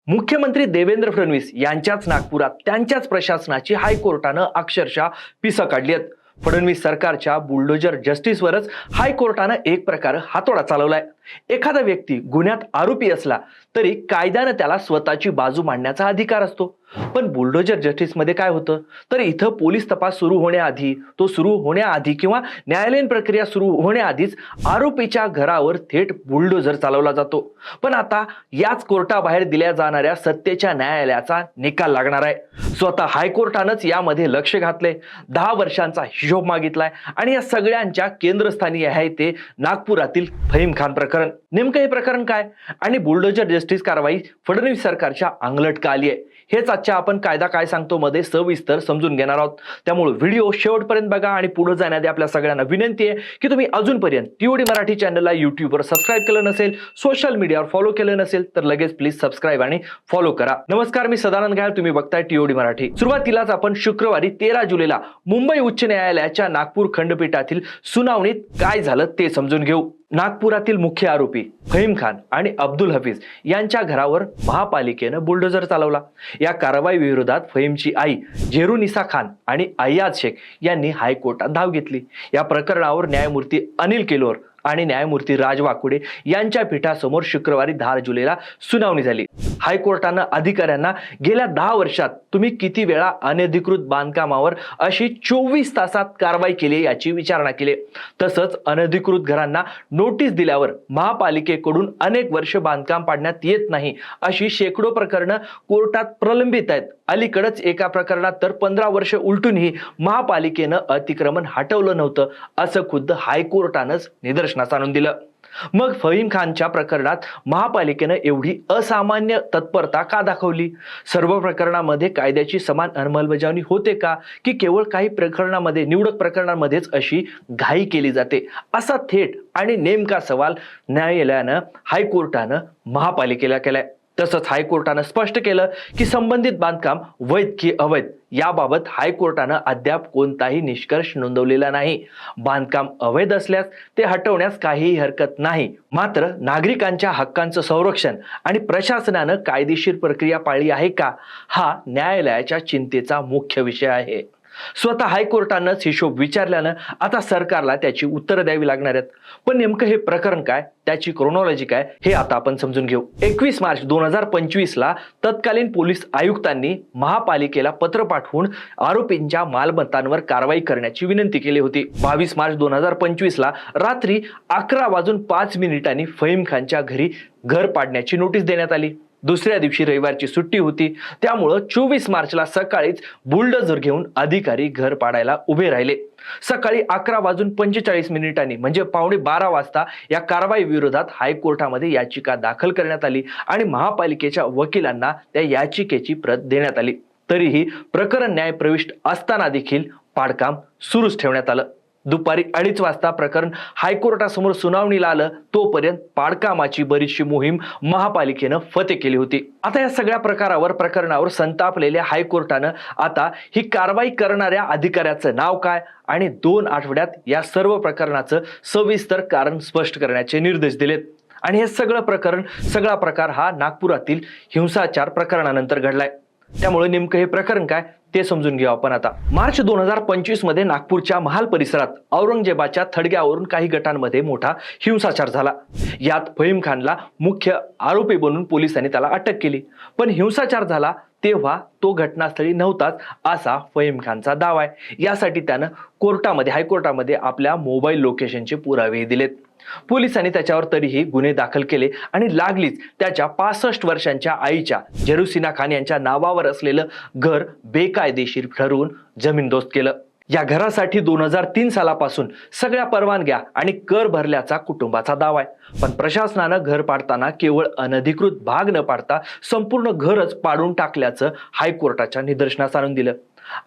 मुख्यमंत्री देवेंद्र फडणवीस यांच्याच नागपुरात त्यांच्याच प्रशासनाची हायकोर्टानं अक्षरशः पिसं काढली आहेत. फडणवीस सरकारच्या बुलडोजर जस्टिसवरच हायकोर्टानं एक प्रकार हातोडा चालवलाय. एखादा व्यक्ती गुन्ह्यात आरोपी असला तरी कायद्यानं त्याला स्वतःची बाजू मांडण्याचा अधिकार असतो. पण बुलडोजर जस्टिस मध्ये काय होतं तर इथं पोलीस तपास सुरू होण्याआधी किंवा न्यायालयीन प्रक्रिया सुरू होण्याआधीच आरोपीच्या घरावर थेट बुलडोजर चालवला जातो. पण आता याच कोर्टाबाहेर दिल्या जाणाऱ्या सत्तेच्या न्यायालयाचा निकाल लागणार आहे. स्वतः हायकोर्टानंच यामध्ये लक्ष घातलंय, 10 वर्षांचा हिशोब मागितलाय आणि या सगळ्यांच्या केंद्रस्थानी आहे ते नागपुरातील फहीम खान प्रकरण. नेमकं हे प्रकरण काय आणि बुलडोजर जस्टिस कारवाई फडणवीस सरकारच्या अंगलट का आली आहे हेच आजच्या आपण कायदा काय सांगतो मध्ये सविस्तर समजून घेणार आहोत. त्यामुळे व्हिडिओ शेवटपर्यंत बघा आणि पुढे जाण्याआधी आपल्या सगळ्यांना विनंती आहे की तुम्ही अजूनपर्यंत टीओडी मराठी चॅनलला युट्यूबवर सबस्क्राईब केलं नसेल, सोशल मीडियावर फॉलो केलं नसेल तर लगेच प्लीज सबस्क्राईब आणि फॉलो करा. नमस्कार, मी सदानंद घायल, तुम्ही बघताय टीओडी मराठी. सुरुवातीलाच आपण शुक्रवारी 13 जुलैला मुंबई उच्च न्यायालयाच्या नागपूर खंडपीठातील सुनावणीत काय झालं ते समजून घेऊ. नागपुरातील मुख्य आरोपी फहीम खान आणि अब्दुल हफीज यांच्या घरावर महापालिकेनं बुलडोजर चालवला. या कारवाई विरोधात फहीमची आई जेरुनिसा खान आणि अय्याज शेख यांनी हायकोर्टात धाव घेतली. या प्रकरणावर न्यायमूर्ती अनिल केलोर आणि न्यायमूर्ती राज वाकुडे यांच्या पीठासमोर शुक्रवारी 10 जुलैला सुनावणी झाली. हायकोर्टानं अधिकाऱ्यांना गेल्या 10 वर्षात तुम्ही किती वेळा अनधिकृत बांधकामावर अशी 24 तासात कारवाई केली याची विचारणा केली. तसंच अनधिकृत घरांना नोटीस दिल्यावर महापालिकेकडून अनेक वर्ष बांधकाम पाडण्यात येत नाही अशी शेकडो प्रकरणं कोर्टात प्रलंबित आहेत. अलीकडेच एका प्रकरणात तर 15 वर्ष उलटूनही महापालिकेनं अतिक्रमण हटवलं नव्हतं असं खुद्द हायकोर्टानंच निदर्शनास आणून दिलं. मग फहीम खानच्या प्रकरणात महापालिकेनं एवढी असामान्य तत्परता का दाखवली? सर्व प्रकरणामध्ये कायद्याची समान अंमलबजावणी होते का की केवळ काही प्रकरणामध्ये, निवडक प्रकरणांमध्येच अशी घाई केली जाते? असा थेट आणि नेमका सवाल न्यायालयानं हायकोर्टानं महापालिकेला केलाय. तसंच हायकोर्टानं स्पष्ट केलं की संबंधित बांधकाम वैध की अवैध याबाबत हायकोर्टानं अद्याप कोणताही निष्कर्ष नोंदवलेला नाही. बांधकाम अवैध असल्यास ते हटवण्यास काहीही हरकत नाही, मात्र नागरिकांच्या हक्कांचं संरक्षण आणि प्रशासनानं कायदेशीर प्रक्रिया पाळली आहे का हा न्यायालयाच्या चिंतेचा मुख्य विषय आहे. स्वतः हायकोर्टानंच हिशोब विचारल्यानं आता सरकारला त्याची उत्तरं द्यावी लागणार आहेत. पण नेमकं हे प्रकरण काय, त्याची क्रोनॉलॉजी काय हे आता आपण समजून घेऊ. 21 मार्च 2025 ला तत्कालीन पोलीस आयुक्तांनी महापालिकेला पत्र पाठवून आरोपींच्या मालमत्तांवर कारवाई करण्याची विनंती केली होती. 22 मार्च 2025 ला रात्री 11:05 फहीम खानच्या घरी घर पाडण्याची नोटीस देण्यात आली. दुसऱ्या दिवशी रविवारची सुट्टी होती, त्यामुळं 24 मार्चला सकाळीच बुलडोझर घेऊन अधिकारी घर पाडायला उभे राहिले. सकाळी 11:45 म्हणजे 11:45 वाजता या कारवाई विरोधात हायकोर्टामध्ये याचिका दाखल करण्यात आली आणि महापालिकेच्या वकिलांना त्या याचिकेची प्रत देण्यात आली. तरीही प्रकरण न्यायप्रविष्ट असताना देखील पाडकाम सुरूच ठेवण्यात आलं. दुपारी 2:30 वाजता प्रकरण हायकोर्टासमोर सुनावणीला आलं, तोपर्यंत पाडकामाची बरीचशी मोहीम महापालिकेनं फते केली होती. आता या सगळ्या प्रकरणावर संतापलेल्या हायकोर्टानं आता ही कारवाई करणाऱ्या अधिकाऱ्याचं नाव काय आणि 2 आठवड्यात या सर्व प्रकरणाचं सविस्तर कारण स्पष्ट करण्याचे निर्देश दिलेत. आणि हे सगळा प्रकार हा नागपुरातील हिंसाचार प्रकरणानंतर घडलाय. त्यामुळे नेमकं हे प्रकरण काय ते समजून घेऊ आपण आता. मार्च 2025 मध्ये नागपूरच्या महाल परिसरात औरंगजेबाच्या थडग्यावरून काही गटांमध्ये मोठा हिंसाचार झाला. यात फहीम खानला मुख्य आरोपी बनवून पोलिसांनी त्याला अटक केली. पण हिंसाचार झाला तेव्हा तो घटनास्थळी नव्हताच असा फहीम खानचा दावा आहे. यासाठी त्यानं हायकोर्टामध्ये आपल्या मोबाईल लोकेशनचे पुरावे दिलेत. पोलिसांनी त्याच्यावर तरीही गुन्हे दाखल केले आणि लागलीच त्याच्या 65 वर्षांच्या आईच्या जेरुनिसा खान यांच्या नावावर असलेलं घर बेकायदेशीर ठरवून जमीनदोस्त केलं. या घरासाठी 2003 सालापासून सगळ्या परवानग्या आणि कर भरल्याचा कुटुंबाचा दावा आहे. पण प्रशासनानं घर पाडताना केवळ अनधिकृत भाग न पाडता संपूर्ण घरच पाडून टाकल्याचं हायकोर्टाच्या निदर्शनास आणून दिलं.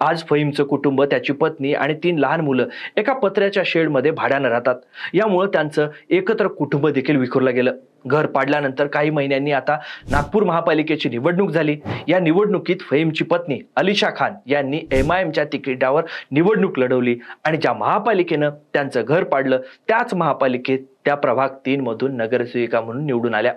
आज फहीमचं कुटुंब, त्याची पत्नी आणि 3 लहान मुलं एका पत्र्याच्या शेडमध्ये भाड्यानं राहतात. यामुळे त्यांचं एकत्र कुटुंब देखील विखुरलं गेलं. घर पाडल्यानंतर काही महिन्यांनी आता नागपूर महापालिकेची निवडणूक झाली. या निवडणुकीत फहीमची पत्नी अलिशा खान यांनी MIMच्या तिकिटावर निवडणूक लढवली आणि ज्या महापालिकेनं त्यांचं घर पाडलं त्याच महापालिकेत त्या प्रभाग 3 मधून नगरसेविका म्हणून निवडून आल्या.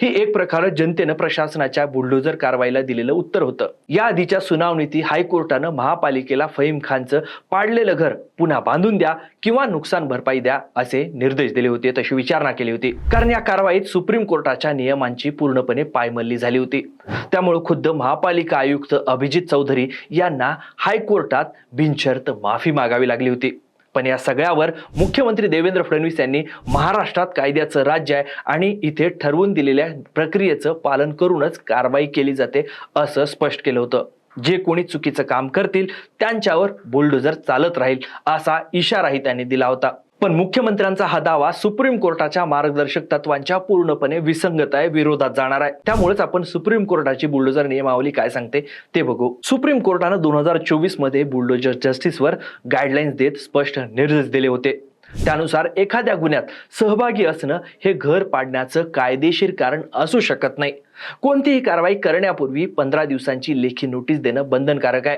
ही एक प्रकारे जनतेनं प्रशासनाच्या बुलडोझर कारवाईला दिलेलं उत्तर होतं. या आधीच्या सुनावणीत हायकोर्टानं महापालिकेला फहीम खानचं पाडलेलं घर पुन्हा बांधून द्या किंवा नुकसान भरपाई द्या असे निर्देश दिले होते, तशी विचारणा केली होती. कारण या कारवाईत सुप्रीम कोर्टाच्या नियमांची पूर्णपणे पायमल्ली झाली होती. त्यामुळे खुद्द महापालिका आयुक्त अभिजित चौधरी यांना हायकोर्टात बिनशर्त माफी मागावी लागली होती. पण या सगळ्यावर मुख्यमंत्री देवेंद्र फडणवीस यांनी महाराष्ट्रात कायद्याचं राज्य आहे आणि इथे ठरवून दिलेल्या प्रक्रियेचं पालन करूनच कारवाई केली जाते असं स्पष्ट केलं होतं. जे कोणी चुकीचं काम करतील त्यांच्यावर बुलडोझर चालत राहील असा इशाराही त्यांनी दिला होता. पण मुख्यमंत्र्यांचा हा दावा सुप्रीम कोर्टाच्या मार्गदर्शक तत्वांच्या पूर्णपणे विसंगत आहे, विरोधात जाणार आहे. त्यामुळेच आपण सुप्रीम कोर्टाची बुलडोझर नियमावली काय सांगते ते बघू. सुप्रीम कोर्टानं 2024 मध्ये बुलडोझर जस्टिसवर गाईडलाईन्स देत स्पष्ट निर्देश दिले होते. त्यानुसार एखाद्या गुन्ह्यात सहभागी असणं हे घर पाडण्याचं कायदेशीर कारण असू शकत नाही. कोणतीही कारवाई करण्यापूर्वी 15 दिवसांची लेखी नोटीस देणं बंधनकारक आहे.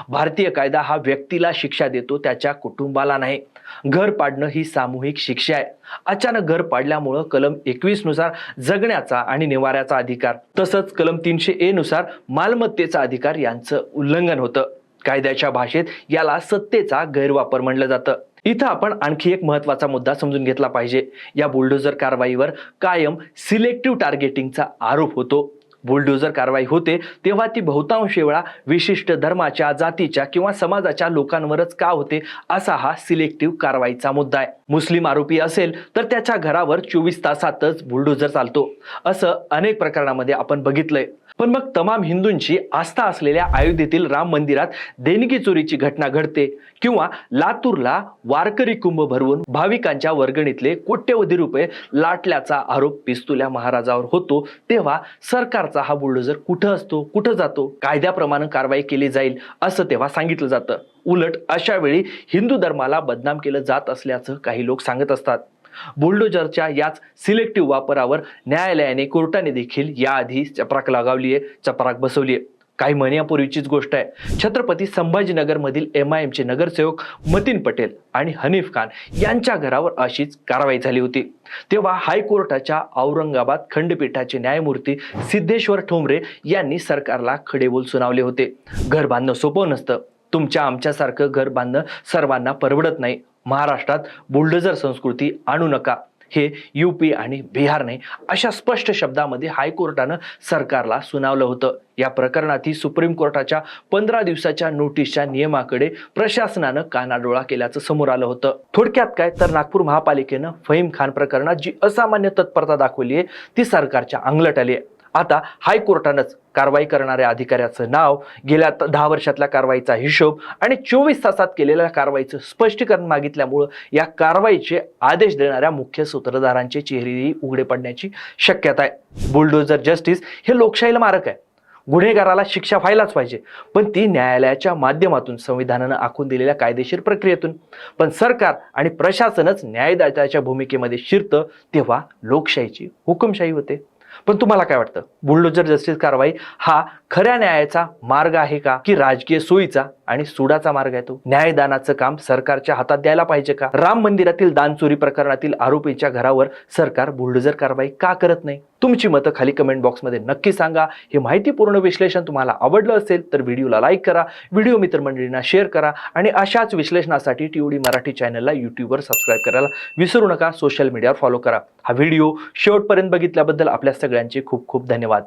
भारतीय कायदा हा व्यक्तीला शिक्षा देतो, त्याच्या कुटुंबाला नाही. घर पाडणं ही सामूहिक शिक्षा आहे. अचानक घर पाडल्यामुळं कलम 21 नुसार जगण्याचा आणि निवाऱ्याचा अधिकार, तसंच कलम 300A नुसार मालमत्तेचा अधिकार यांचं उल्लंघन होतं. कायद्याच्या भाषेत याला सत्तेचा गैरवापर म्हणलं जातं. इथं आपण आणखी एक महत्वाचा मुद्दा समजून घेतला पाहिजे. या बुलडोझर कारवाईवर कायम सिलेक्टिव्ह टार्गेटिंगचा आरोप होतो. बुलडोझर कारवाई होते तेव्हा ती बहुतांश वेळा विशिष्ट धर्माच्या, जातीच्या किंवा समाजाच्या लोकांवरच का होते असा हा सिलेक्टिव्ह कारवाईचा मुद्दा आहे. मुस्लिम आरोपी असेल तर त्याच्या घरावर 24 तासातच बुलडोझर चालतो, असं अनेक प्रकरणामध्ये आपण बघितलंय. पण मग तमाम हिंदूंची आस्था असलेल्या अयोध्येतील राम मंदिरात देणगी चोरीची घटना घडते किंवा लातूरला वारकरी कुंभ भरवून भाविकांच्या वर्गणीतले कोट्यवधी रुपये लाटल्याचा आरोप पिस्तुल्या महाराजावर होतो, तेव्हा सरकारचा हा बुलडोझर कुठं असतो, कुठं जातो? कायद्याप्रमाणे कारवाई केली जाईल असं तेव्हा सांगितलं जातं. उलट अशा वेळी हिंदू धर्माला बदनाम केलं जात असल्याचं काही लोक सांगत असतात. बुलडोझरच्या याच सिलेक्टिव्ह वापरावर न्यायालयाने, कोर्टाने देखील याआधी चपराक लगावलीये, चपराक बसवलीये. काही महिन्यापूर्वीचीच गोष्ट आहे. छत्रपती संभाजीनगर मधील MIM चे नगरसेवक मतीन पटेल आणि हनीफ खान यांच्या घरावर अशीच कारवाई झाली होती. तेव्हा हायकोर्टाच्या औरंगाबाद खंडपीठाचे न्यायमूर्ती सिद्धेश्वर ठोंबरे यांनी सरकारला खडेबोल सुनावले होते. घर बांधणं सोपं नसतं. तुमच्या आमच्यासारखं घर बांधणं सर्वांना परवडत नाही. महाराष्ट्रात बुलडोझर संस्कृती आणू नका. हे UP आणि बिहार नाही, अशा स्पष्ट शब्दामध्ये हायकोर्टानं सरकारला सुनावलं होतं. या प्रकरणातही सुप्रीम कोर्टाच्या 15 दिवसाच्या नोटीसच्या नियमाकडे प्रशासनानं कानाडोळा केल्याचं समोर आलं होतं. थोडक्यात काय तर नागपूर महापालिकेनं फहीम खान प्रकरणात जी असामान्य तत्परता दाखवली आहे ती सरकारच्या अंगलट आली आहे. आता हायकोर्टानंच कारवाई करणाऱ्या अधिकाऱ्याचं नाव, गेल्या 10 वर्षातल्या कारवाईचा हिशोब आणि 24 तासात केलेल्या कारवाईचं स्पष्टीकरण मागितल्यामुळं या कारवाईचे आदेश देणाऱ्या मुख्य सूत्रधारांचे चेहरेही उघडे पडण्याची शक्यता आहे. बुलडोझर जस्टिस हे लोकशाहीला मारक आहे. गुन्हेगाराला शिक्षा व्हायलाच पाहिजे, पण ती न्यायालयाच्या माध्यमातून, संविधानानं आखून दिलेल्या कायदेशीर प्रक्रियेतून. पण सरकार आणि प्रशासनच न्यायदात्याच्या भूमिकेमध्ये शिरतं तेव्हा लोकशाहीची हुकुमशाही होते. पण तुम्हाला काय वाटतं? बुलडोझर जस्टिस कारवाई हा खऱ्या न्यायाचा मार्ग आहे का, की राजकीय सोयीचा आणि सुडाचा मार्ग आहे तो? न्यायदानाचं काम सरकारच्या हातात द्यायला पाहिजे का? राम मंदिरातील दानचोरी प्रकरणातील आरोपीच्या घरावर सरकार बुलडोझर कारवाई का करत नाही? तुमची मतं खाली कमेंट बॉक्समध्ये नक्की सांगा. हे माहितीपूर्ण विश्लेषण तुम्हाला आवडलं असेल तर व्हिडिओला लाईक करा, व्हिडिओ मित्रमंडळींना शेअर करा आणि अशाच विश्लेषणासाठी TOD मराठी चॅनलला यूट्यूबवर सबस्क्राईब करायला विसरू नका. सोशल मीडियावर फॉलो करा. हा व्हिडिओ शेवटपर्यंत बघितल्याबद्दल आपल्या सगळ्यांचे खूप खूप धन्यवाद.